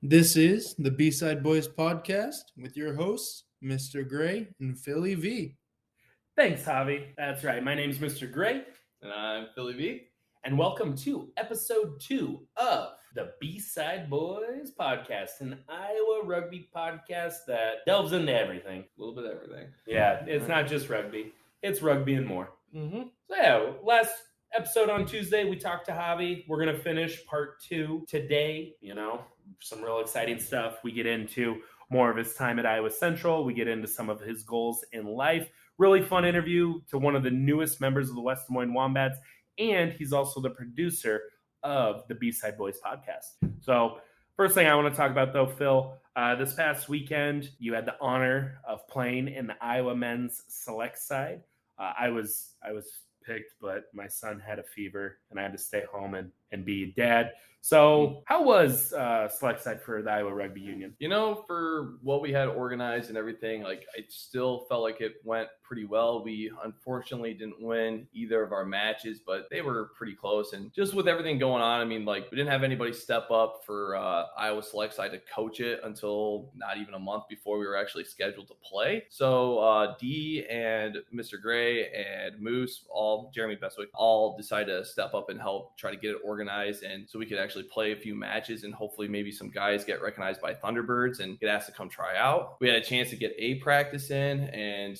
This is the B-Side Boys podcast with your hosts, Mr. Gray and Philly V. Thanks, Javi. That's right. My name's Mr. Gray. And I'm Philly V. And welcome to episode 2 of the B-Side Boys podcast, an Iowa rugby podcast that delves into everything. A little bit of everything. Yeah, it's not just rugby. It's rugby and more. Mm-hmm. So yeah, last episode on Tuesday, we talked to Javi. We're going to finish part 2 today. Some real exciting stuff. We get into more of his time at Iowa Central. We get into some of his goals in life. Really fun interview to one of the newest members of the West Des Moines Wombats. And he's also the producer of the B-Side Boys podcast. So first thing I want to talk about, though, Phil, this past weekend, you had the honor of playing in the Iowa men's select side. I was picked, but my son had a fever, and I had to stay home and be a dad. So how was select side for the Iowa Rugby Union? For what we had organized and everything, I still felt like it went pretty well. We unfortunately didn't win either of our matches, but they were pretty close. And just with everything going on, we didn't have anybody step up for Iowa select side to coach it until not even a month before we were actually scheduled to play. So D and Mr. Gray and Moose, Jeremy Bestwick, all decided to step up and help try to get it organized, and so we could actually play a few matches and hopefully maybe some guys get recognized by Thunderbirds and get asked to come try out. We had a chance to get a practice in and,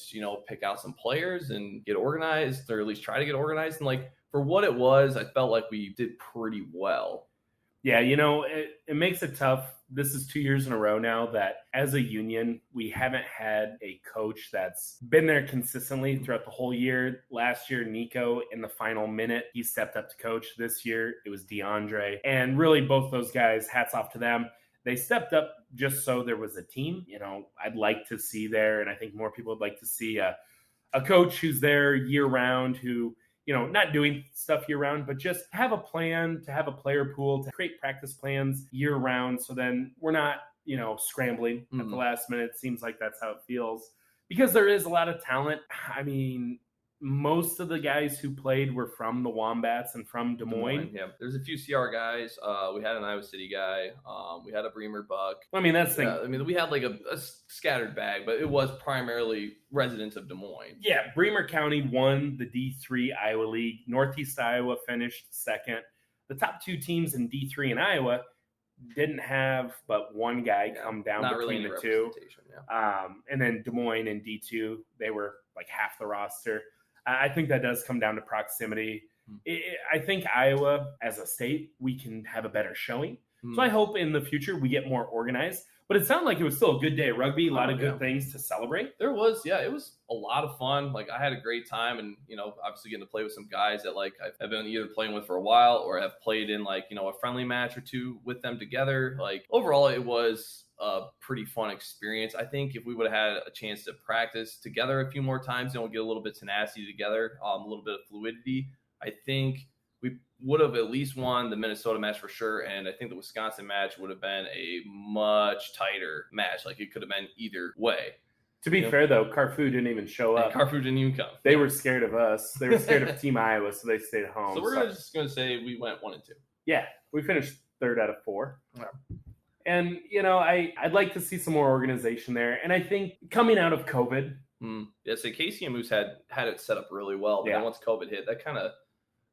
pick out some players and get organized, or at least try to get organized. And for what it was, I felt like we did pretty well. Yeah, it makes it tough. This is 2 years in a row now that as a union, we haven't had a coach that's been there consistently throughout the whole year. Last year, Nico, in the final minute, he stepped up to coach. This year, it was DeAndre. And really, both those guys, hats off to them. They stepped up just so there was a team. I'd like to see there, and I think more people would like to see a coach who's there year-round, who not doing stuff year round, but just have a plan, to have a player pool, to create practice plans year round. So then we're not, scrambling at the last minute. It seems like that's how it feels because there is a lot of talent. Most of the guys who played were from the Wombats and from Des Moines. Yeah, there's a few CR guys. We had an Iowa City guy. We had a Bremer Buck. That's the thing. We had a scattered bag, but it was primarily residents of Des Moines. Yeah, Bremer County won the D3 Iowa League. Northeast Iowa finished second. The top two teams in D3 in Iowa didn't have but one guy come down between the two. Yeah. And then Des Moines in D2, they were half the roster. I think that does come down to proximity. I think Iowa, as a state, we can have a better showing. So I hope in the future we get more organized. But it sounded like it was still a good day of rugby, a lot of good things to celebrate. There was, it was a lot of fun. I had a great time, and, obviously getting to play with some guys that, I've been either playing with for a while or have played in, a friendly match or two with them together. Overall, it was a pretty fun experience. I think if we would have had a chance to practice together a few more times, get a little bit of tenacity together, a little bit of fluidity, I think we would have at least won the Minnesota match for sure. And I think the Wisconsin match would have been a much tighter match. It could have been either way. To be fair, though, Carfu didn't even show up. Carfu didn't even come. They were scared of us. They were scared of Team Iowa, so they stayed home. So we're just going to say we went 1 and 2. Yeah, we finished 3rd out of 4. Yeah. And, I'd like to see some more organization there. And I think coming out of COVID. So Casey and Moose had it set up really well. But then once COVID hit, that kind of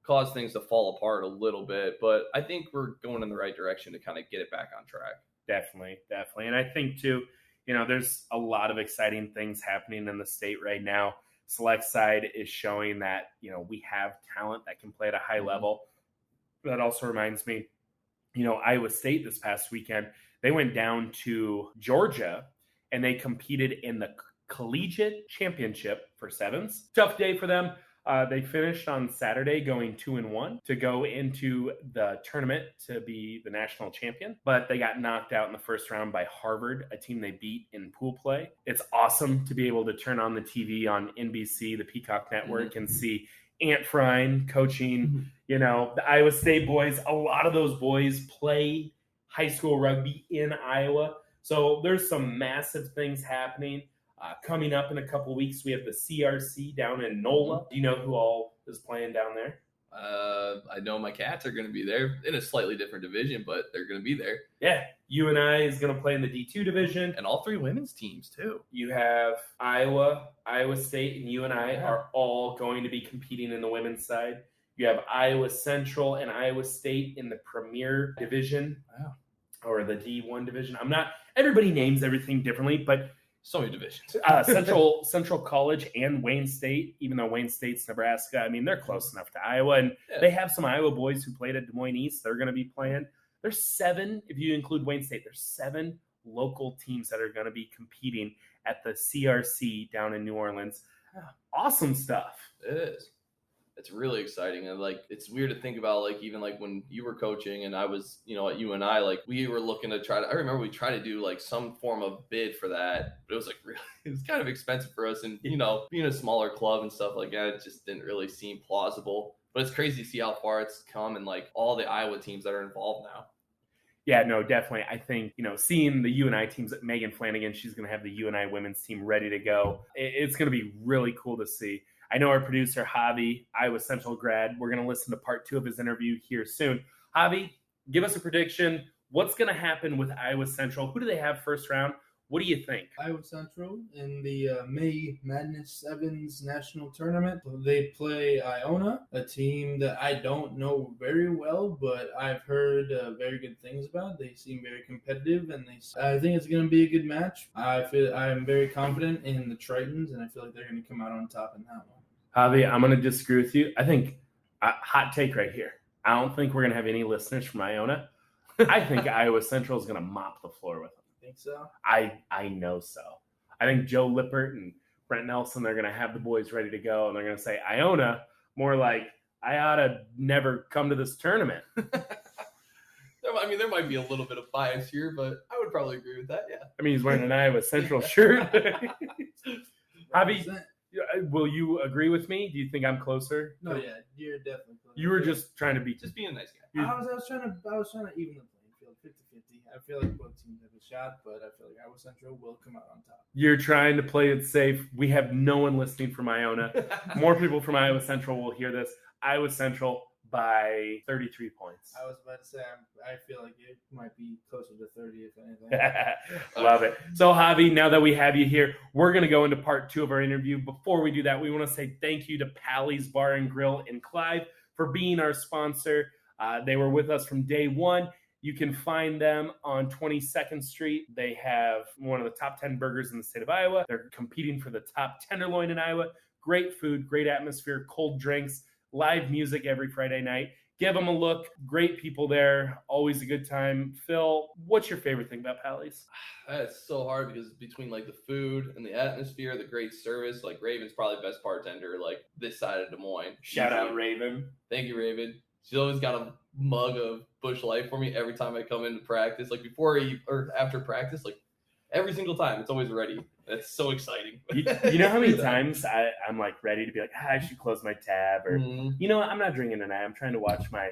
caused things to fall apart a little bit. But I think we're going in the right direction to kind of get it back on track. Definitely. And I think, too, there's a lot of exciting things happening in the state right now. Select side is showing that, we have talent that can play at a high level. That also reminds me, Iowa State this past weekend, they went down to Georgia and they competed in the collegiate championship for sevens. Tough day for them. They finished on Saturday going 2-1 to go into the tournament to be the national champion, but they got knocked out in the first round by Harvard, a team they beat in pool play. It's awesome to be able to turn on the TV on NBC, the Peacock Network, and see Ant Frine coaching, the Iowa State boys. A lot of those boys play high school rugby in Iowa. So there's some massive things happening. Coming up in a couple weeks, we have the CRC down in NOLA. Do you know who all is playing down there? I know my Cats are going to be there in a slightly different division, but they're going to be there. Yeah, UNI is going to play in the D2 division. And all 3 women's teams, too. You have Iowa, Iowa State, and UNI are all going to be competing in the women's side. You have Iowa Central and Iowa State in the Premier Division, or the D1 division. Everybody names everything differently, but so many divisions. Central College and Wayne State, even though Wayne State's Nebraska, I mean, they're close enough to Iowa. And they have some Iowa boys who played at Des Moines East. They're going to be playing. There's 7, if you include Wayne State, there's 7 local teams that are going to be competing at the CRC down in New Orleans. Awesome stuff. It is. It's really exciting. And it's weird to think about, even when you were coaching and I was, at UNI, we were looking to I remember we tried to do some form of bid for that, but it was really, it was kind of expensive for us. And, being a smaller club and stuff like that, it just didn't really seem plausible, but it's crazy to see how far it's come and all the Iowa teams that are involved now. Yeah, no, definitely. I think, seeing the UNI teams, Megan Flanagan, she's going to have the UNI women's team ready to go. It's going to be really cool to see. I know our producer, Javi, Iowa Central grad. We're going to listen to part 2 of his interview here soon. Javi, give us a prediction. What's going to happen with Iowa Central? Who do they have first round? What do you think? Iowa Central in the May Madness Sevens National Tournament. They play Iona, a team that I don't know very well, but I've heard very good things about. They seem very competitive, and I think it's going to be a good match. I'm very confident in the Tritons, and I feel like they're going to come out on top in that one. Javi, I'm going to disagree with you. I think, hot take right here, I don't think we're going to have any listeners from Iona. I think Iowa Central is going to mop the floor with them. Think so? I know so. I think Joe Lippert and Brent Nelson, they're going to have the boys ready to go, and they're going to say, Iona, more like, I ought to never come to this tournament. There might be a little bit of bias here, but I would probably agree with that, yeah. I mean, he's wearing an Iowa Central shirt. Javi, will you agree with me? Do you think I'm closer? No, yeah, you're definitely closer. You were just trying to be... Just being a nice guy. I was trying to even the playing field, 50-50. I feel like both teams have a shot, but I feel like Iowa Central will come out on top. You're trying to play it safe. We have no one listening from Iona. More people from Iowa Central will hear this. Iowa Central by 33 points. I was about to say, I feel like it might be closer to 30, if anything. Love it. So, Javi, now that we have you here, we're going to go into part 2 of our interview. Before we do that, we want to say thank you to Pally's Bar and Grill in Clive for being our sponsor. They were with us from day one. You can find them on 22nd Street. They have one of the top 10 burgers in the state of Iowa. They're competing for the top tenderloin in Iowa. Great food, great atmosphere, cold drinks, live music every Friday night. Give them a look. Great people there. Always a good time. Phil, what's your favorite thing about Pally's? That's so hard because between the food and the atmosphere, the great service, Raven's probably the best bartender this side of Des Moines. Shout out Raven. Thank you, Raven. She's always got a mug of Busch Light for me every time I come into practice, before or after practice, every single time. It's always ready. It's so exciting. You know how many times I'm ready to be I should close my tab, or you know what, I'm not drinking tonight. I'm trying to watch my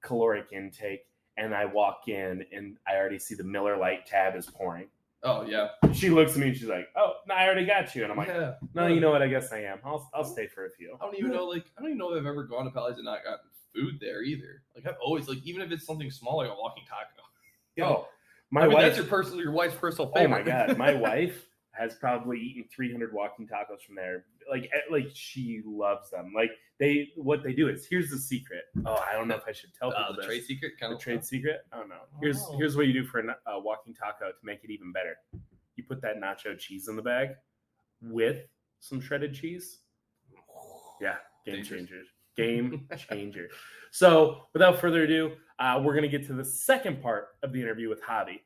caloric intake, and I walk in and I already see the Miller Lite tab is pouring. Oh yeah. She looks at me and she's like, "Oh, no, I already got you." And I'm like, yeah. "No, you know what? I guess I am. I'll stay for a few." I don't even know if I've ever gone to Pally's and not gotten food there either. I've always even if it's something small like a walking taco. Oh, my wife. That's your wife's personal favorite. Oh my god, my wife has probably eaten 300 walking tacos from there. She loves them. What they do is, here's the secret. Oh, I don't know if I should tell people the this. Trade secret? Trade secret? Oh no. Here's what you do for a walking taco to make it even better. You put that nacho cheese in the bag with some shredded cheese. Yeah, game changer. So, without further ado, we're going to get to the second part of the interview with Javi.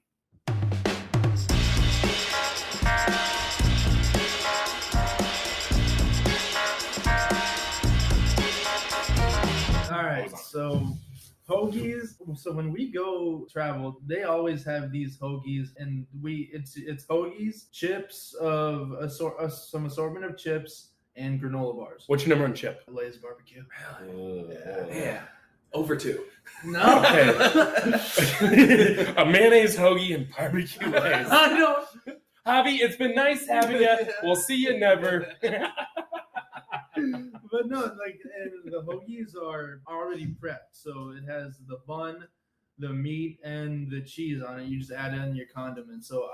All right, so hoagies. So when we go travel, they always have these hoagies, and it's hoagies, chips of some assortment of chips, and granola bars. What's your number one chip? Lay's barbecue. Yeah. Over 2. No. Okay. A mayonnaise hoagie and barbecue Lay's. I don't. Javi, it's been nice having you. We'll see you never. But no, and the hoagies are already prepped, so it has the bun, the meat, and the cheese on it. You just add in your condiments. So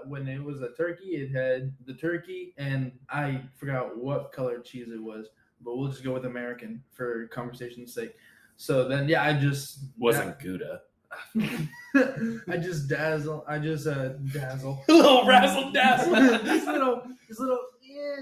when it was a turkey, it had the turkey, and I forgot what color cheese it was, but we'll just go with American for conversation's sake. So then, I just wasn't Gouda. I just dazzle. A little razzle dazzle. This little,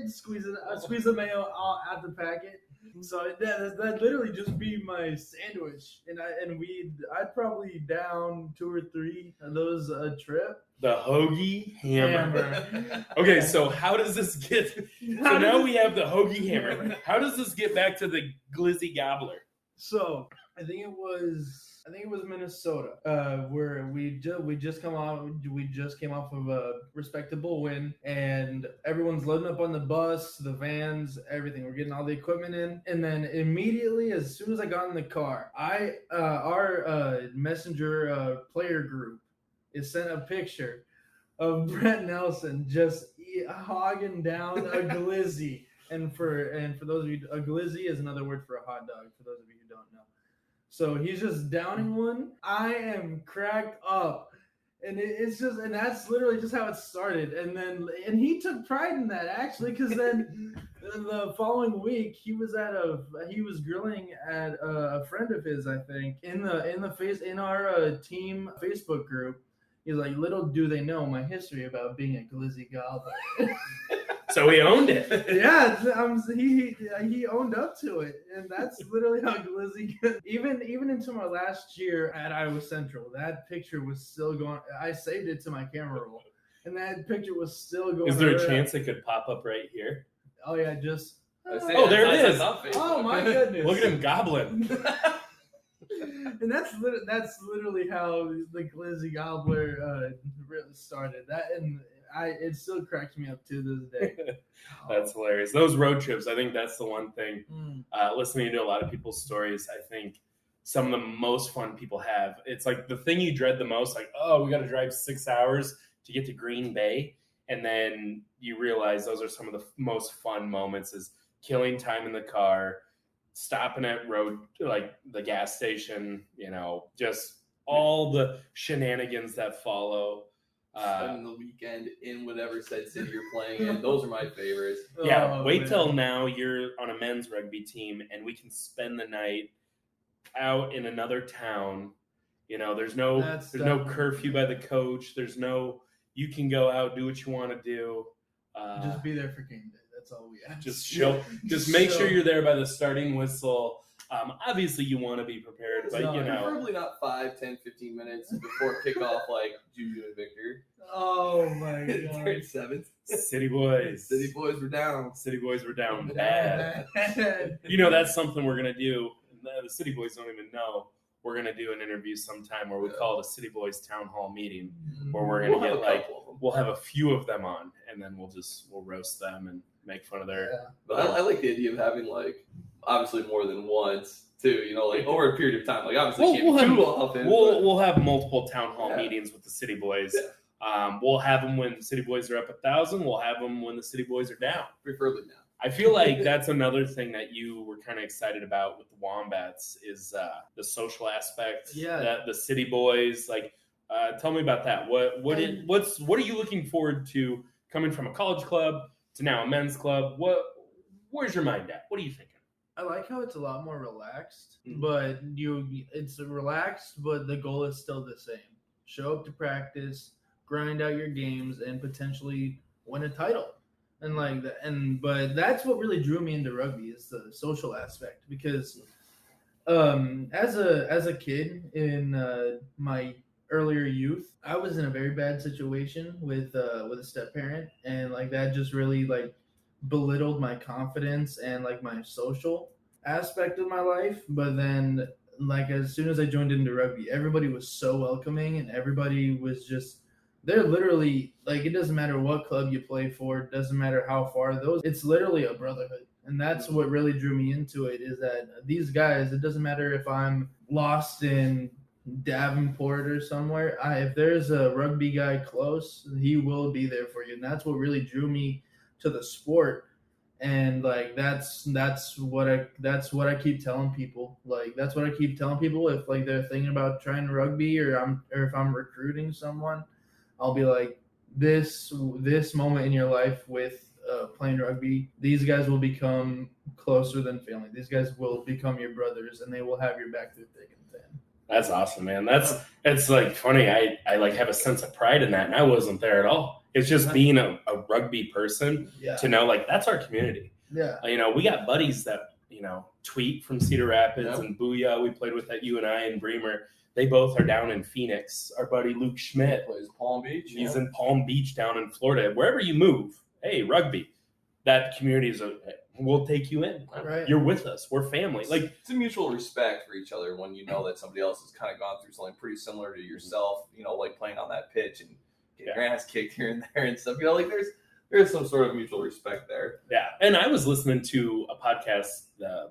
squeeze the mayo out the packet. So that literally just be my sandwich, and I'd probably down 2 or 3 of those a trip. The hoagie hammer. Okay, so how does this get? So now we have the hoagie hammer. How does this get back to the glizzy gobbler? So I think it was Minnesota, where we just came off of a respectable win, and everyone's loading up on the bus, the vans, everything. We're getting all the equipment in, and then immediately, as soon as I got in the car, our messenger player group is sent a picture of Brett Nelson just hogging down a glizzy. And for those of you, a glizzy is another word for a hot dog, for those of you who don't know. So he's just downing one. I am cracked up. And and that's literally just how it started. And he took pride in that, actually, because then the following week he was grilling at a friend of his, I think, in our team Facebook group. He's like, little do they know my history about being a glizzy gobbler. So he owned it. Yeah, he owned up to it, and that's literally how glizzy. Even into my last year at Iowa Central, that picture was still going. I saved it to my camera roll, and that picture was still going. Is there a chance it could pop up right here? Oh yeah, just. Oh, there it is. Oh my goodness! Look at him gobbling. And that's literally how the glizzy gobbler really started. It still cracks me up to this day. That's hilarious. Those road trips, I think that's the one thing. Listening to a lot of people's stories, I think some of the most fun people have. It's like the thing you dread the most, like, oh, we got to drive 6 hours to get to Green Bay. And then you realize those are some of the most fun moments, is killing time in the car, stopping at the gas station, just all the shenanigans that follow. Spending the weekend in whatever said city you're playing in. Those are my favorites. Yeah, wait till now you're on a men's rugby team and we can spend the night out in another town. There's no curfew by the coach. You can go out, do what you want to do. Just be there for game day. That's all we ask. Just make sure you're there by the starting whistle. Obviously, you want to be prepared, but preferably not 5, 10, 15 minutes before kickoff, like Juju and Victor. Oh my god! Third seventh. City boys. City boys were down. City boys were down bad. That's something we're gonna do. The City boys don't even know. We're gonna do an interview sometime where we call it a City Boys Town Hall meeting, where we're gonna we'll have a few of them on, and then we'll roast them and make fun of their. Yeah. But I like the idea of having obviously more than once too. Over a period of time. Obviously we'll have multiple town hall meetings with the City Boys. Yeah. We'll have them when the City Boys are up 1,000. We'll have them when the City Boys are down. Preferably now. I feel like that's another thing that you were kind of excited about with the Wombats is the social aspect. Yeah. That the City Boys, tell me about that. What are you looking forward to coming from a college club to now a men's club? Where's your mind at? What are you thinking? I like how it's a lot more relaxed, but it's relaxed, but the goal is still the same. Show up to practice, grind out your games, and potentially win a title. But that's what really drew me into rugby, is the social aspect, because as a kid in my earlier youth, I was in a very bad situation with a step parent, and that just really belittled my confidence and my social aspect of my life. But then as soon as I joined into rugby, everybody was so welcoming, and everybody was just, they're literally it doesn't matter what club you play for, it doesn't matter how far, it's literally a brotherhood. And that's what really drew me into it, is that these guys, it doesn't matter if I'm lost in Davenport or somewhere, if there's a rugby guy close, he will be there for you. And that's what really drew me to the sport, And like that's what I keep telling people. Like that's what I keep telling people if like they're thinking about trying rugby or if I'm recruiting someone, I'll be like this moment in your life with playing rugby, these guys will become closer than family. These guys will become your brothers, and they will have your back through thick and thin. That's awesome, man. It's like funny. I like have a sense of pride in that, and I wasn't there at all. It's just being a rugby person to know like that's our community. Yeah. We got buddies that, tweet from Cedar Rapids and Bois. We played with at UNI and Bremer. They both are down in Phoenix. Our buddy Luke Schmidt plays Palm Beach. He's in Palm Beach down in Florida. Wherever you move, hey, rugby. That community we'll take you in. Right. You're with us. We're family. Like it's a mutual respect for each other when you know that somebody else has kind of gone through something pretty similar to yourself. Like playing on that pitch and getting your ass kicked here and there and stuff. Like there's some sort of mutual respect there. Yeah. And I was listening to a podcast,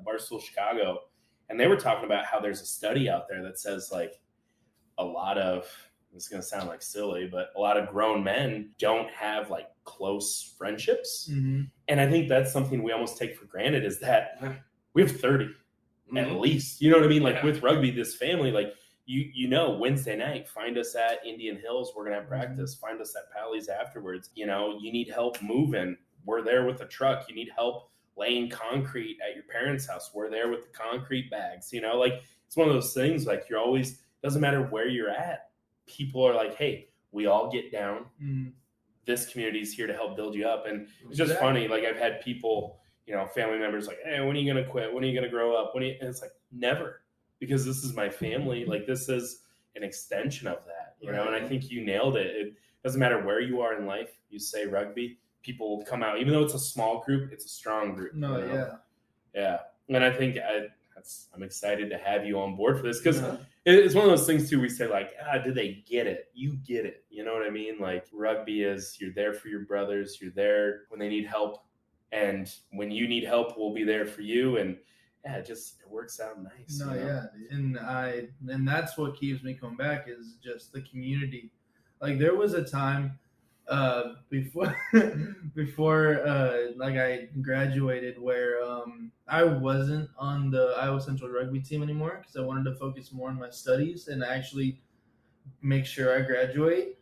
Barstool Chicago, and they were talking about how there's a study out there that says like a lot of, it's going to sound like silly, but a lot of grown men don't have like close friendships. Mm-hmm. And I think that's something we almost take for granted is that we have 30 at least, you know what I mean? Like with rugby, this family, like, Wednesday night, find us at Indian Hills. We're going to have practice. Find us at Pally's afterwards. You need help moving. We're there with a truck. You need help laying concrete at your parents' house. We're there with the concrete bags. Like it's one of those things like you're always, doesn't matter where you're at. People are like, hey, we all get down. Mm-hmm. This community is here to help build you up. And it's just funny. Like I've had people, family members like, hey, when are you going to quit? When are you going to grow up? And it's like, never. Because this is my family. Like this is an extension of that, and I think you nailed it. It doesn't matter where you are in life. You say rugby, people will come out. Even though it's a small group, it's a strong group. Yeah. And I think I'm excited to have you on board for this because it's one of those things too. We say like, do they get it? You get it. You know what I mean? Like rugby is you're there for your brothers. You're there when they need help, and when you need help, we'll be there for you. And it works out nice. And that's what keeps me coming back is just the community. Like there was a time before like I graduated where I wasn't on the Iowa Central rugby team anymore because I wanted to focus more on my studies and actually make sure I graduate.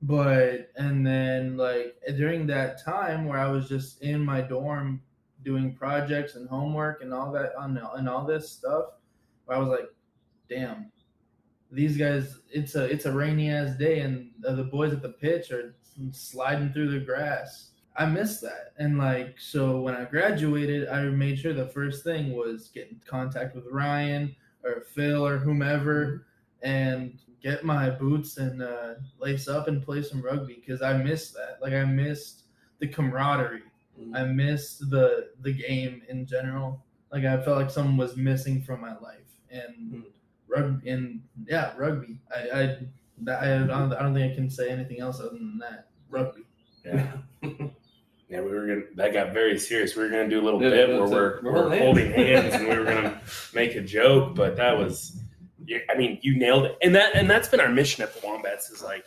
And then like during that time where I was just in my dorm doing projects and homework and all that and all this stuff, I was like, damn, these guys, it's a rainy ass day and the boys at the pitch are sliding through the grass. I miss that. And like, so when I graduated, I made sure the first thing was get in contact with Ryan or Phil or whomever and get my boots and lace up and play some rugby because I missed that. Like I missed the camaraderie. I missed the game in general. Like I felt like something was missing from my life, and rugby. I don't think I can say anything else other than that. Rugby. Yeah. Yeah, that got very serious. We were gonna do a little bit where we're holding hands and we were gonna make a joke, but that was, you nailed it. And that's been our mission at the Wombats is like,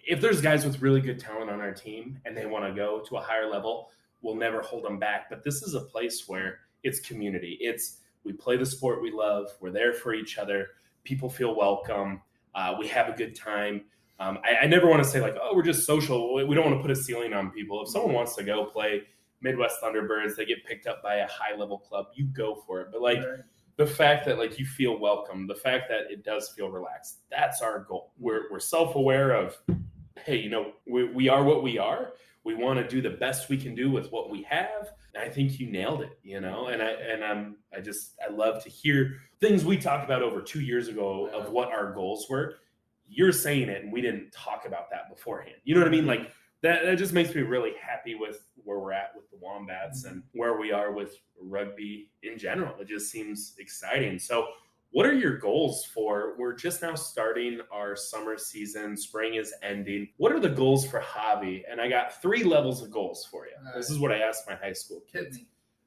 if there's guys with really good talent on our team and they want to go to a higher level, we'll never hold them back. But this is a place where it's community. We play the sport we love. We're there for each other. People feel welcome. We have a good time. I never want to say like, oh, we're just social. We don't want to put a ceiling on people. If someone wants to go play Midwest Thunderbirds, they get picked up by a high level club, you go for it. But like the fact that like you feel welcome, the fact that it does feel relaxed, that's our goal. We're self-aware of, hey, we are what we are. We want to do the best we can do with what we have. And I think you nailed it, and I love to hear things we talked about over 2 years ago of what our goals were. You're saying it and we didn't talk about that beforehand. You know what I mean? Like that just makes me really happy with where we're at with the Wombats and where we are with rugby in general. It just seems exciting. So what are your goals we're just now starting our summer season. Spring is ending. What are the goals for Javi? And I got 3 levels of goals for you. This is what I asked my high school kids.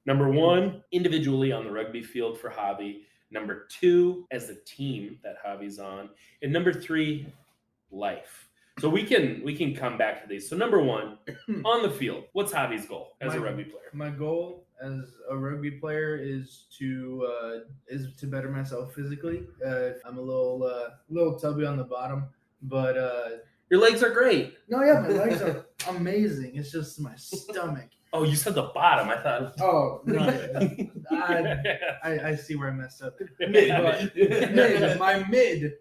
Number 1, individually on the rugby field for Javi. Number 2, as a team that Javi's on. And number 3, life. So we can come back to these. So number one, on the field, what's Javi's goal as a rugby player? My goal as a rugby player is to better myself physically. I'm a little tubby on the bottom, but your legs are great. No, yeah, my legs are amazing. It's just my stomach. Oh, you said the bottom. I thought. Oh, no. I see where I messed up. Mid. My mid.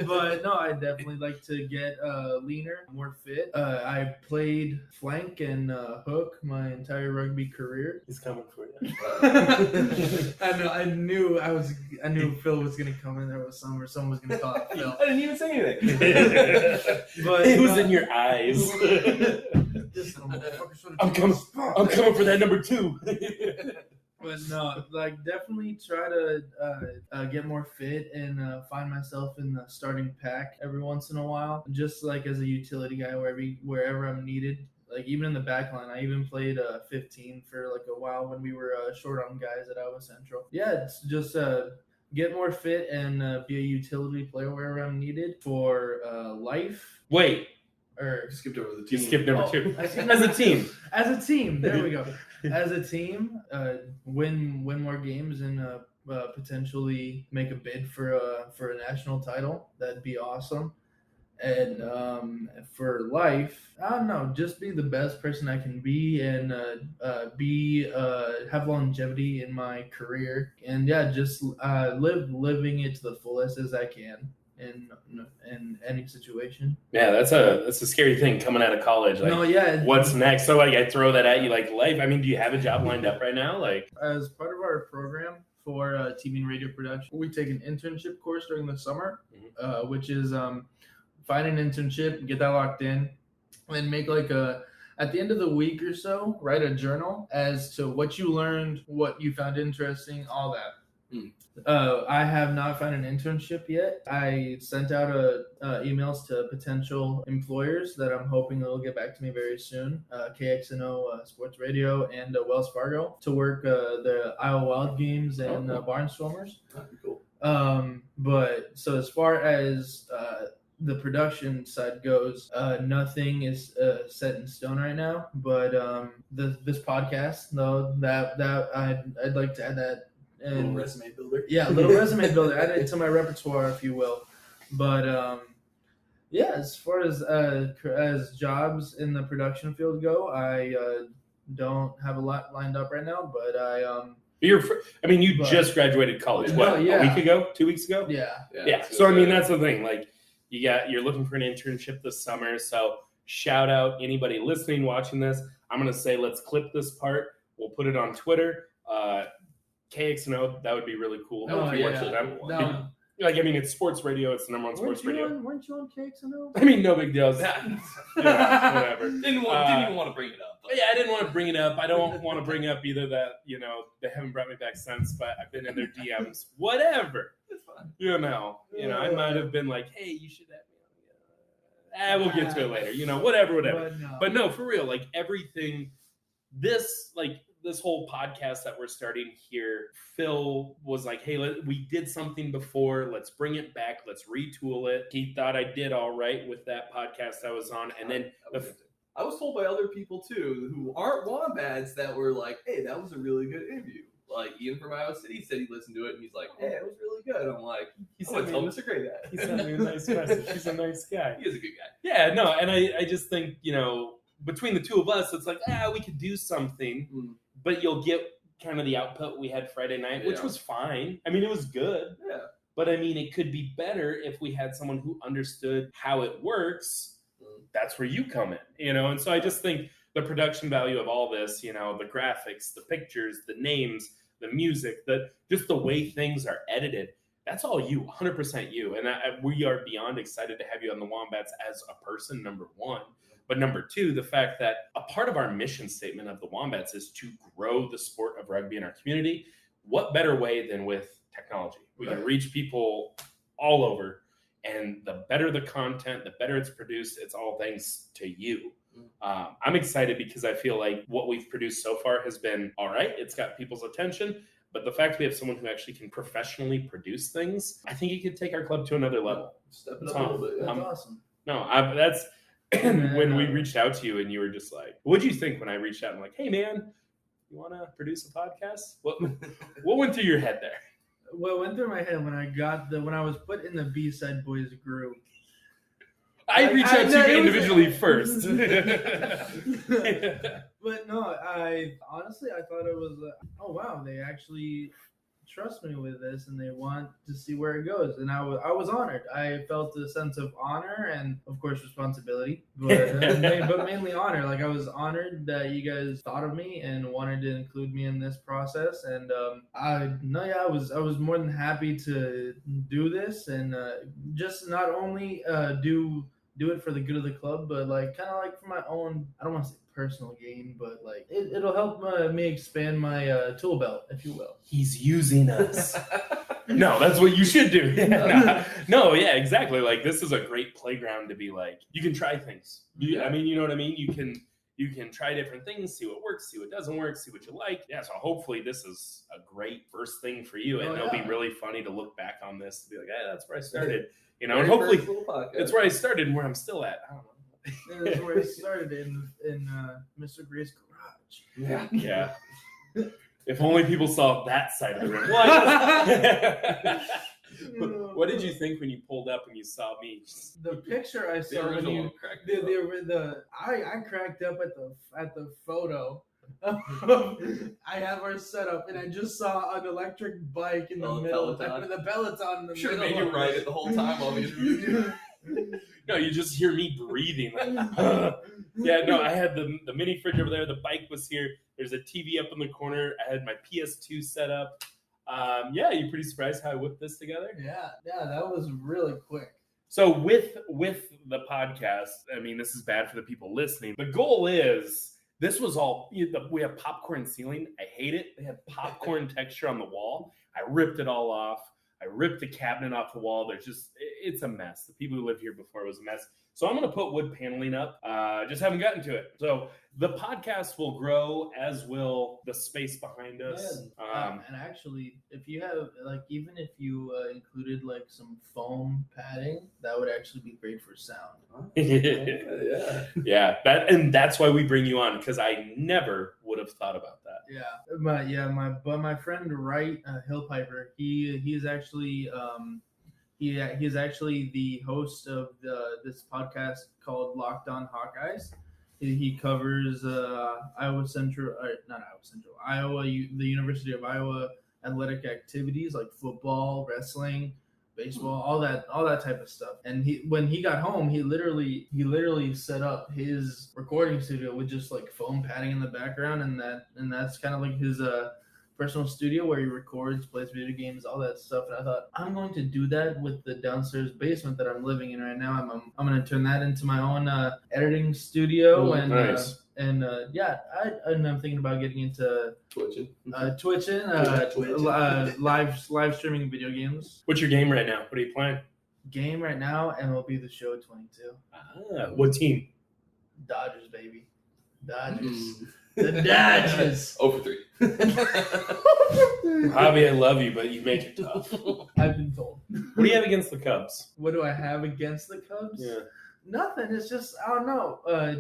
But no, I definitely like to get leaner, more fit. I played flank and hook my entire rugby career. He's coming for you. I knew Phil was gonna come in there with someone was gonna call it Phil. I didn't even say anything. But it was in your eyes. I'm coming for that number 2. But no, definitely try to get more fit and find myself in the starting pack every once in a while, just as a utility guy wherever I'm needed. Even in the back line, I even played 15 for a while when we were short on guys at Iowa Central. Yeah, it's just get more fit and be a utility player wherever I'm needed for life. Wait. Or you skipped over the team. You skipped number 2. As a team. There we go. As a team, win more games and potentially make a bid for a national title. That'd be awesome. And for life, I don't know, just be the best person I can be and have longevity in my career. And yeah, just living it to the fullest as I can. In any situation. Yeah, that's a scary thing coming out of college. No, yeah. What's next? So I throw that at you life. I mean, do you have a job lined up right now? As part of our program for TV and radio production, we take an internship course during the summer, which is find an internship, get that locked in, and make at the end of the week or so, write a journal as to what you learned, what you found interesting, all that. I have not found an internship yet. I sent out emails to potential employers that I'm hoping they'll get back to me very soon. KXNO Sports Radio and Wells Fargo to work the Iowa Wild games and Barnstormers. That'd be cool. But so as far as the production side goes, nothing is set in stone right now. But this podcast, though, that I'd like to add that. And, little resume builder. Yeah, a little resume builder. Add it to my repertoire, if you will. But yeah, as far as jobs in the production field go, I don't have a lot lined up right now. But you just graduated college. What? A week ago? 2 weeks ago? Yeah. So I mean, that's the thing. You're looking for an internship this summer. So shout out anybody listening, watching this. I'm gonna say let's clip this part. We'll put it on Twitter. KXNO, that would be really cool. It's sports radio. It's the number one sports radio. Weren't you on KXNO? I mean, no big deal. Whatever. Didn't even want to bring it up. Yeah, I didn't want to bring it up. I don't want to bring up either that, they haven't brought me back since, but I've been in their DMs. Whatever. It's fine. I might have been like, hey, you should have me on. We'll get to it later. Whatever. But no, for real, everything, this whole podcast that we're starting here, Phil was like, hey, we did something before. Let's bring it back. Let's retool it. He thought I did all right with that podcast I was on. And then I was told by other people, too, who aren't Wombats that were like, hey, that was a really good interview. Ian from Iowa City said he listened to it, and he's like, hey, it was really good. I'm like, tell him it's a great guy. He sent me a nice message. He's a nice guy. He is a good guy. Yeah, no, and I just think, between the two of us, it's we could do something, but you'll get kind of the output we had Friday night, which was fine. I mean, it was good. Yeah. But I mean, it could be better if we had someone who understood how it works. That's where you come in, And so I just think the production value of all this, the graphics, the pictures, the names, the music, just the way things are edited, that's all you, 100% you. And we are beyond excited to have you on the Wombats as a person, number one. But number two, the fact that a part of our mission statement of the Wombats is to grow the sport of rugby in our community. What better way than with technology? We can reach people all over, and the better the content, the better it's produced. It's all thanks to you. I'm excited because I feel like what we've produced so far has been all right. It's got people's attention. But the fact we have someone who actually can professionally produce things, I think it could take our club to another level. Step it up a little bit. That's awesome. No, And when we reached out to you and you were just like, what'd you think when I reached out? I'm like, hey man, you want to produce a podcast? What went through your head there? What went through my head when I was put in the B-side boys group? I reached out to you individually first. But no, I thought it was, oh wow, they actually trust me with this and they want to see where it goes. And I was honored. I felt a sense of honor and of course responsibility, but mainly honor. Like I was honored that you guys thought of me and wanted to include me in this process. And I was more than happy to do this and just not only do it for the good of the club, but like kind of like for my own, I don't want to say personal gain, but like it'll help me expand my tool belt, if you will. He's using us. No, that's what you should do. No, yeah, exactly. Like this is a great playground to be like, you can try things. I mean, you know what I mean? You can try different things, see what works, see what doesn't work, see what you like. Yeah, so hopefully this is a great first thing for you. And it'll be really funny to look back on this to be like, hey, that's where I started. You know, and hopefully it's where I started and where I'm still at. I don't know. Yeah, that's where I started in Mr. Gray's garage. Yeah. If only people saw that side of the room. What did you think when you pulled up and you saw me? The picture I saw when you I cracked up at the photo. I have our setup and I just saw an electric bike in the middle. The Peloton in the middle. Made you ride it the whole time while we No, you just hear me breathing. Yeah, no, I had the mini fridge over there. The bike was here. There's a TV up in the corner. I had my PS2 set up. Yeah, you pretty surprised how I whipped this together? Yeah, that was really quick. So with the podcast, I mean, this is bad for the people listening. The goal is, this was all, we have popcorn ceiling. I hate it. They had popcorn texture on the wall. I ripped it all off. I ripped the cabinet off the wall. It's a mess. The people who lived here before, it was a mess. So I'm going to put wood paneling up. Just haven't gotten to it. So the podcast will grow, as will the space behind us. Yeah. And actually, if you have, like, even if you included, like, some foam padding, that would actually be great for sound. Yeah. That's why we bring you on, because I never would have thought about that. My friend Wright Hillpiper, he's actually he's actually the host of this podcast called Locked On Hawkeyes. He covers Iowa, the University of Iowa athletic activities like football, wrestling, baseball, all that type of stuff. And when he got home, he literally set up his recording studio with just like foam padding in the background, and that's kind of like his personal studio where he records, plays video games, all that stuff. And I thought, I'm going to do that with the downstairs basement that I'm living in right now. I'm going to turn that into my own editing studio. Ooh, nice. And I'm thinking about getting into Twitching, live streaming video games. What's your game right now? What are you playing? Game right now, MLB The Show 22. What team? Dodgers, baby. Dodgers. The Dodgers. 0-3. Javi, I love you, but you make it tough. I've been told. What do you have against the Cubs? What do I have against the Cubs? Yeah. Nothing. It's just, I don't know. I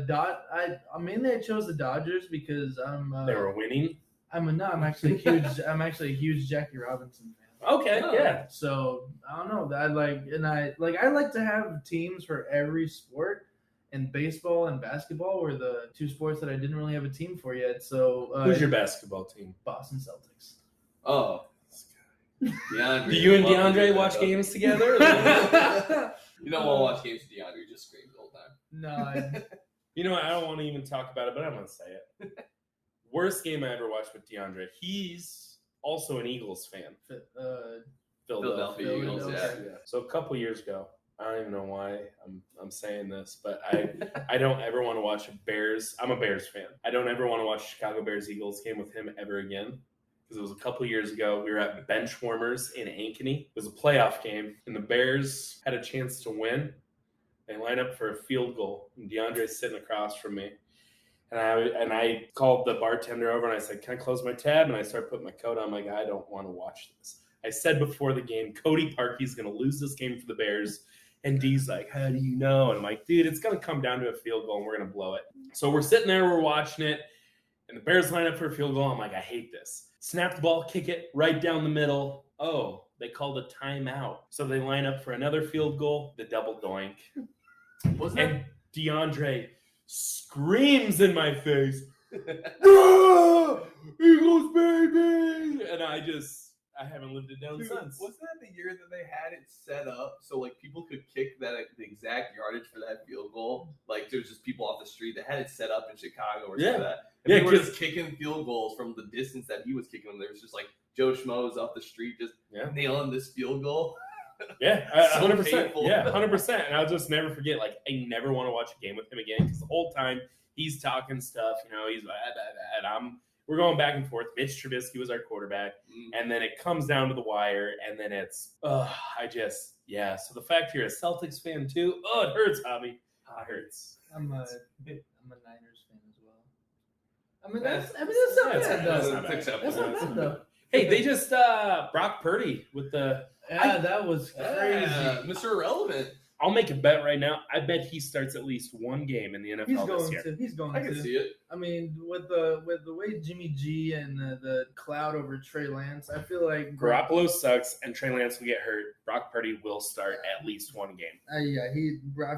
chose the Dodgers because they were winning. I'm actually a huge Jackie Robinson fan. Okay, yeah. So I don't know. I like to have teams for every sport. And baseball and basketball were the two sports that I didn't really have a team for yet. So who's your basketball team? Boston Celtics. Oh, DeAndre. Do you and DeAndre watch games together? You don't want to watch games with DeAndre. Just scream the whole time. No. You know what? I don't want to even talk about it, but I'm going to say it. Worst game I ever watched with DeAndre. He's also an Eagles fan. Philadelphia Eagles, yeah. So a couple years ago, I don't even know why I'm saying this, but I don't ever want to watch Bears. I'm a Bears fan. I don't ever want to watch a Chicago Bears Eagles game with him ever again. Because it was a couple years ago. We were at Benchwarmers in Ankeny. It was a playoff game, and the Bears had a chance to win. They line up for a field goal, and DeAndre's sitting across from me. And I called the bartender over, and I said, can I close my tab? And I started putting my coat on. I'm like, I don't want to watch this. I said before the game, Cody Parkey's going to lose this game for the Bears. And D's like, how do you know? And I'm like, dude, it's going to come down to a field goal and we're going to blow it. So we're sitting there, we're watching it, and the Bears line up for a field goal. I'm like, I hate this. Snap the ball, kick it right down the middle. Oh, they called a timeout. So they line up for another field goal, the double doink. And DeAndre screams in my face, "Ah, Eagles, baby!" And I haven't lived it down since. Wasn't that the year that they had it set up so like people could kick the exact yardage for that field goal? Like there's just people off the street that had it set up in Chicago or something like that. And they were just kicking field goals from the distance that he was kicking them. There was just like Joe Schmoes off the street just nailing this field goal. Yeah, So 100%. painful. Yeah, 100%. And I'll just never forget, like, I never want to watch a game with him again because the whole time he's talking stuff, he's like, we're going back and forth. Mitch Trubisky was our quarterback, and then it comes down to the wire, and then it's, so the fact you're a Celtics fan too, it hurts, Javi. It hurts. I'm a Niners fan as well. I mean, that's not bad, though. That's not bad, though. Hey, they just Brock Purdy with the... that was crazy. Mr. Irrelevant. I'll make a bet right now. I bet he starts at least one game in the NFL this year. He's going to. I can see it. I mean, with the way Jimmy G and the cloud over Trey Lance, I feel like Garoppolo sucks and Trey Lance will get hurt. Brock Purdy will start at least one game. I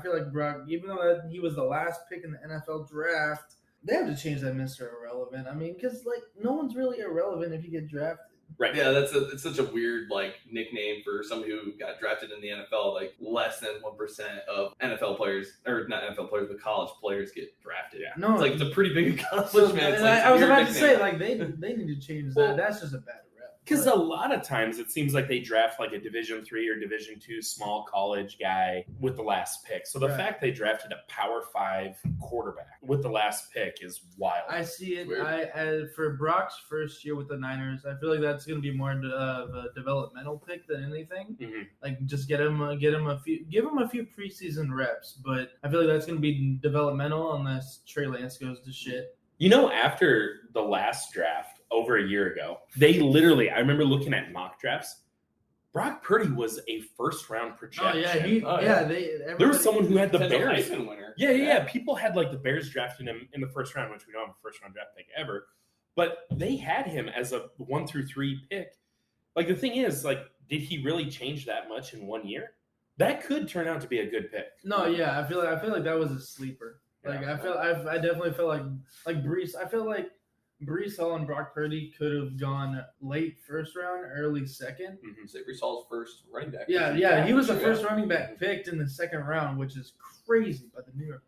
feel like Brock, even though he was the last pick in the NFL draft, they have to change that Mr. Irrelevant. I mean, because like no one's really irrelevant if you get drafted. Right. Yeah, it's such a weird like nickname for somebody who got drafted in the NFL. Like less than 1% of NFL players, or not NFL players, but college players get drafted. Yeah. No, it's it's a pretty big accomplishment. I was about to say like they need to change that. That's just a bad rep. Because a lot of times it seems like they draft like a Division III or Division II small college guy with the last pick. So the fact they drafted a Power 5 quarterback with the last pick is wild. I see it. For Brock's first year with the Niners, I feel like that's going to be more of a developmental pick than anything. Mm-hmm. Like just give him a few preseason reps. But I feel like that's going to be developmental unless Trey Lance goes to shit. After the last draft over a year ago, they literally, I remember looking at mock drafts. Brock Purdy was a first-round projection. There was someone who had the Bears. Winner. Yeah. People had like the Bears drafting him in the first round, which we don't have a first-round draft pick ever. But they had him as a 1 through 3 pick. Like the thing is, like, did he really change that much in 1 year? That could turn out to be a good pick. No, yeah, I feel like that was a sleeper. Like I definitely feel like Brees. I feel like Brees Hall and Brock Purdy could have gone late first round, early second. Mm-hmm. So Brees Hall's first running back. Yeah, he was the first running back picked in the second round, which is crazy by the New York.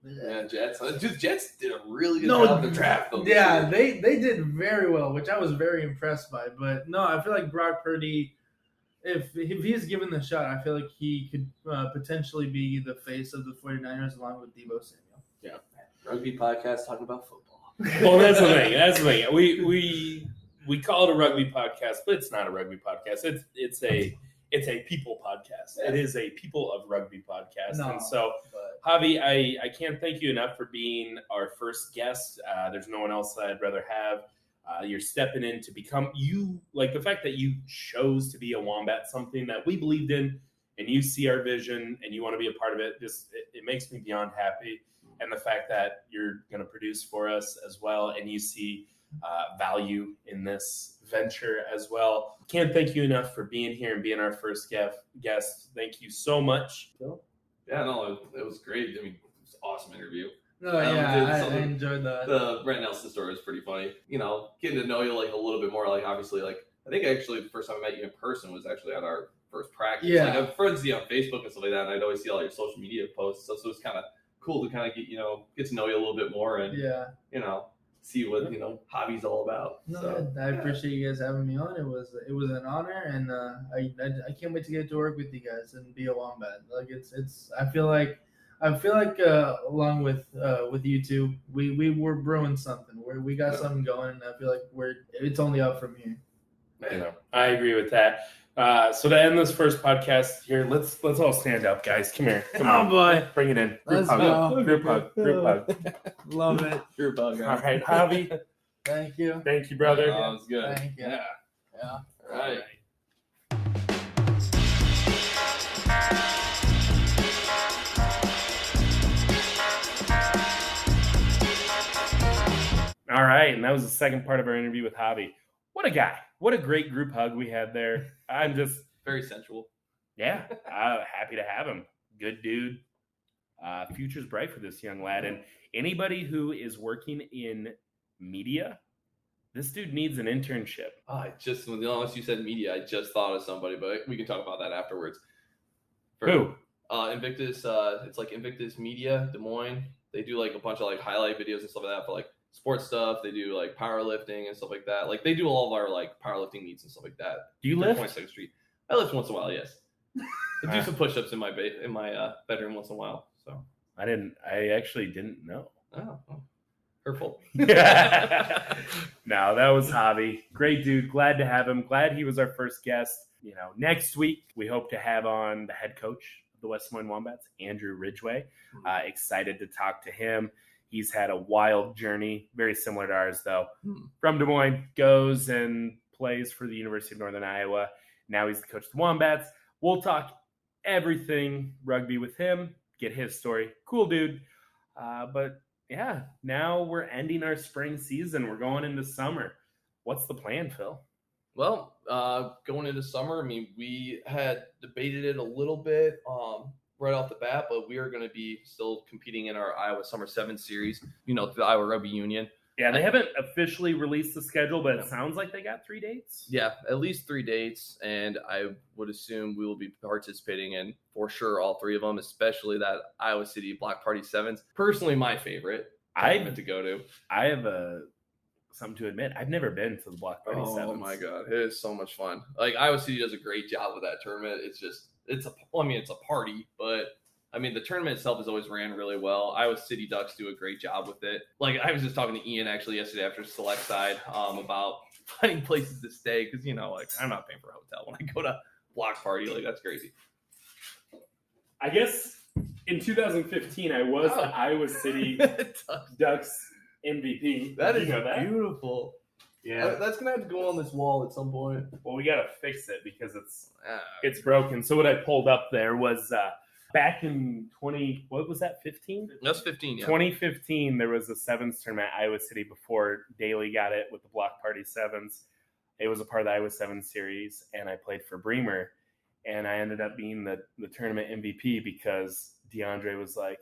Yeah, Jets. Dude, Jets did a really good job of the draft. Though, yeah, they did very well, which I was very impressed by. But no, I feel like Brock Purdy, if he's given the shot, I feel like he could potentially be the face of the 49ers along with Deebo Samuel. Yeah, Rugby podcast talking about football. Well, that's the thing. We call it a rugby podcast, but it's not a rugby podcast. It's a people podcast. Yeah. It is a people of rugby podcast. And so, Javi, I can't thank you enough for being our first guest. There's no one else that I'd rather have. You're stepping in to become you. Like the fact that you chose to be a Wombat, something that we believed in, and you see our vision and you want to be a part of it. It makes me beyond happy. And the fact that you're going to produce for us as well, and you see value in this venture as well. Can't thank you enough for being here and being our first guest. Thank you so much. Phil? Yeah, no, it was great. I mean, it was an awesome interview. No, I enjoyed that. The Brent Nelson story was pretty funny. Getting to know you like a little bit more. Like obviously, like I think actually the first time I met you in person was actually at our first practice. Yeah, like I'm friends with you on Facebook and stuff like that, and I'd always see all your social media posts. So it was kind of cool to kind of get to know you a little bit more and see what Javi's all about. I appreciate you guys having me on. It was an honor, and I can't wait to get to work with you guys and be a Wombat. Like it's I feel like along with you two, we're brewing something. We got something going, and I feel like it's only up from here. I agree with that. So to end this first podcast here, let's all stand up, guys. Come here. Come on. Boy. Bring it in. Let's go. Group hug. Love it. Group hug. All right, Javi. Thank you. Thank you, brother. That was good. Thank you. Yeah. All right. right, and that was the second part of our interview with Javi. What a guy. What a great group hug we had there. I'm just... Very sensual. Yeah, happy to have him. Good dude. Future's bright for this young lad. And anybody who is working in media, this dude needs an internship. Unless you said media, I just thought of somebody, but we can talk about that afterwards. Who? Invictus. It's like Invictus Media, Des Moines. They do like a bunch of like highlight videos and stuff like that for like sports stuff. They do like powerlifting and stuff like that. Like they do all of our like powerlifting meets and stuff like that. Do you lift? 22nd Street. I lift once in a while, yes. I do some push-ups in my bedroom once in a while. So I actually didn't know. Oh, hurtful. No, that was Javi. Great dude. Glad to have him. Glad he was our first guest. Next week we hope to have on the head coach of the West Des Moines Wombats, Andrew Ridgway. Excited to talk to him. He's had a wild journey, very similar to ours though. From Des Moines, goes and plays for the University of Northern Iowa. Now he's the coach of the Wombats. We'll talk everything rugby with him, get his story. Cool dude. But yeah, now we're ending our spring season. We're going into summer. What's the plan, Phil? Well, going into summer, I mean, we had debated it a little bit right off the bat, but we are going to be still competing in our Iowa Summer 7 series, the Iowa Rugby Union. Yeah, they haven't officially released the schedule, but it sounds like they got 3 dates. Yeah, at least 3 dates, and I would assume we will be participating in, for sure, all 3 of them, especially that Iowa City Block Party 7s. Personally, my favorite tournament to go to. I have something to admit. I've never been to the Block Party 7s. Oh, my God. It is so much fun. Like, Iowa City does a great job with that tournament. It's a party, but... I mean, the tournament itself has always ran really well. Iowa City Ducks do a great job with it. Like, I was just talking to Ian actually yesterday after Select Side about finding places to stay because, I'm not paying for a hotel when I go to block party. Like, that's crazy. I guess in 2015, I was the Iowa City Ducks MVP. That is that? Beautiful. Yeah, that's gonna have to go on this wall at some point. Well, we gotta fix it because it's broken. So what I pulled up there was. Back in 15? That's 15, yeah. 2015, there was a 7s tournament at Iowa City before Daly got it with the Block Party 7s. It was a part of the Iowa 7 series, and I played for Bremer, and I ended up being the tournament MVP because DeAndre was like,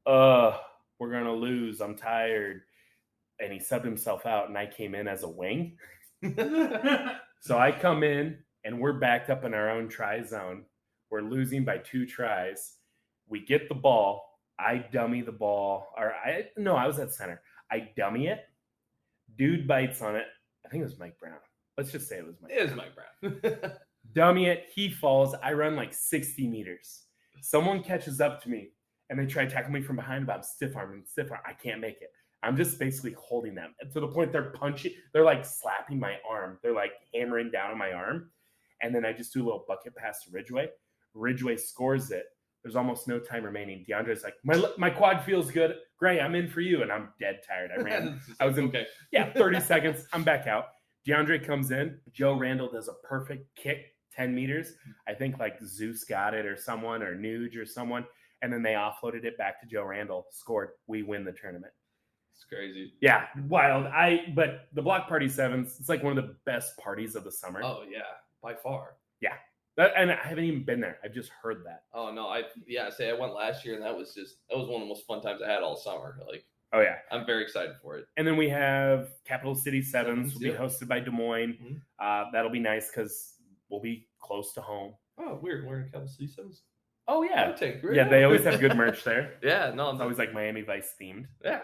we're going to lose. I'm tired. And he subbed himself out, and I came in as a wing. So I come in, and we're backed up in our own try zone. We're losing by 2 tries. We get the ball. I dummy the ball. I was at center. I dummy it. Dude bites on it. I think it was Mike Brown. Let's just say it was Mike Brown. It is Mike Brown. Dummy it. He falls. I run like 60 meters. Someone catches up to me, and they try to tackle me from behind, but I'm stiff arm. I can't make it. I'm just basically holding them. And to the point they're punching. They're like slapping my arm. They're like hammering down on my arm. And then I just do a little bucket pass to Ridgway. Ridgway scores it. There's almost no time remaining. DeAndre's like, my quad feels good. Gray, I'm in for you. And I'm dead tired. I was in, 30 seconds. I'm back out. DeAndre comes in. Joe Randall does a perfect kick, 10 meters. I think like Zeus got it or someone or Nuge or someone. And then they offloaded it back to Joe Randall. Scored. We win the tournament. It's crazy. Yeah, wild. But the Block Party 7s, it's like one of the best parties of the summer. Oh, yeah, by far. Yeah. And I haven't even been there. I've just heard that. Oh no, I went last year, and that was one of the most fun times I had all summer. Like, oh yeah, I'm very excited for it. And then we have Capital City 7s will be hosted by Des Moines. Mm-hmm. That'll be nice because we'll be close to home. Oh, weird. We're in Capital City 7s. Oh yeah, they always have good merch there. Yeah, no, it's always like Miami Vice themed. Yeah.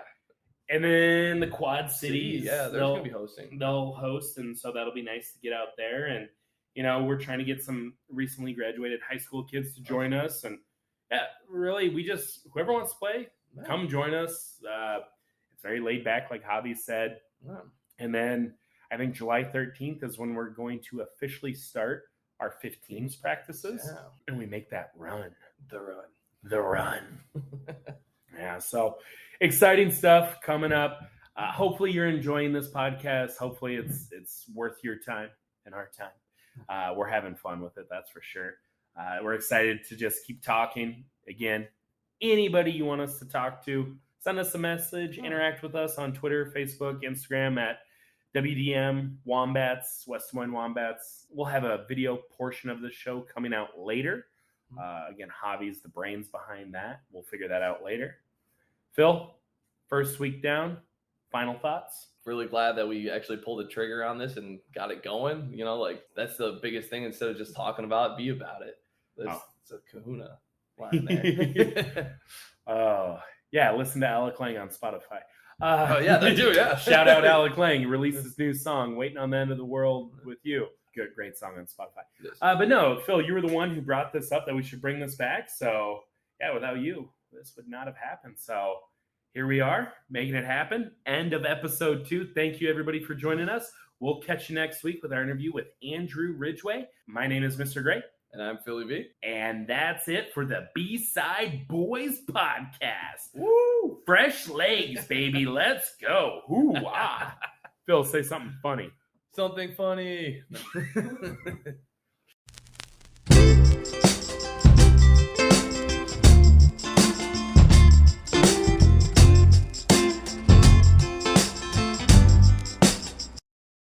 And then the Quad Cities, they're going to be hosting. They'll host, and so that'll be nice to get out there and. We're trying to get some recently graduated high school kids to join us. And really, whoever wants to play, come join us. It's very laid back, like Javi said. Yeah. And then I think July 13th is when we're going to officially start our 15s practices. Yeah. And we make that run. The run. Yeah, so exciting stuff coming up. Hopefully you're enjoying this podcast. Hopefully it's worth your time and our time. We're having fun with it, that's for sure. We're excited to just keep talking. Again, anybody you want us to talk to, send us a message, interact with us on Twitter, Facebook, Instagram at WDM Wombats, West Des Moines Wombats. We'll have a video portion of the show coming out later. Again, Javi's the brains behind that. We'll figure that out later. Phil, first week down, final thoughts? Really glad that we actually pulled the trigger on this and got it going. You know, like that's the biggest thing. Instead of just talking about it, be about it. It's a kahuna line there. Yeah, listen to Alec Lang on Spotify. Yeah, they do, yeah. Shout out Alec Lang. He released his new song, Waiting on the End of the World with You. Good, great song on Spotify. Yes. But no, Phil, you were the one who brought this up that we should bring this back. So, yeah, without you, this would not have happened. So here we are, making it happen. End of episode 2. Thank you, everybody, for joining us. We'll catch you next week with our interview with Andrew Ridgway. My name is Mr. Gray. And I'm Philly V. And that's it for the B-Side Boys podcast. Woo! Fresh legs, baby. Let's go. Hoo-ah. Phil, say something funny. Something funny.